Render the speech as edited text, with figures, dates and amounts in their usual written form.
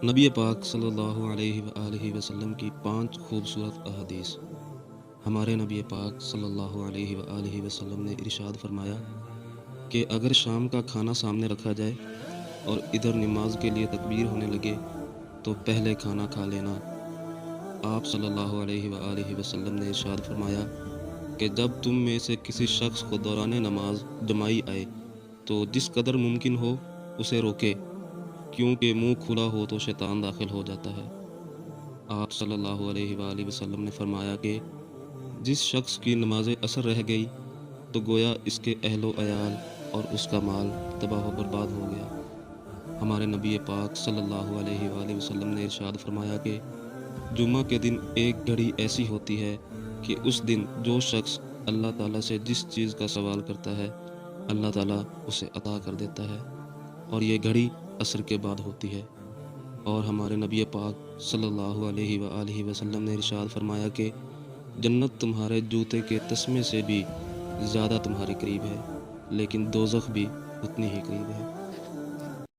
نبی پاک صلی اللہ علیہ وآلہ وسلم کی 5 خوبصورت احادیث۔ ہمارے نبی پاک صلی اللہ علیہ وآلہ وسلم نے ارشاد فرمایا کہ اگر شام کا کھانا سامنے رکھا جائے اور ادھر نماز کے لیے تکبیر ہونے لگے تو پہلے کھانا کھا لینا۔ آپ صلی اللہ علیہ وآلہ وسلم نے ارشاد فرمایا کہ جب تم میں سے کسی شخص کو دوران نماز جمائی آئے تو جس قدر ممکن ہو اسے روکے، کیونکہ منہ کھلا ہو تو شیطان داخل ہو جاتا ہے۔ آپ صلی اللہ علیہ وآلہ وسلم نے فرمایا کہ جس شخص کی نماز اثر رہ گئی تو گویا اس کے اہل و عیال اور اس کا مال تباہ و برباد ہو گیا۔ ہمارے نبی پاک صلی اللہ علیہ وآلہ وسلم نے ارشاد فرمایا کہ جمعہ کے دن ایک گھڑی ایسی ہوتی ہے کہ اس دن جو شخص اللہ تعالیٰ سے جس چیز کا سوال کرتا ہے اللہ تعالیٰ اسے عطا کر دیتا ہے، اور یہ گھڑی عصر کے بعد ہوتی ہے۔ اور ہمارے نبی پاک صلی اللہ علیہ وآلہ وسلم نے ارشاد فرمایا کہ جنت تمہارے جوتے کے تسمے سے بھی زیادہ تمہارے قریب ہے، لیکن دوزخ بھی اتنی ہی قریب ہے۔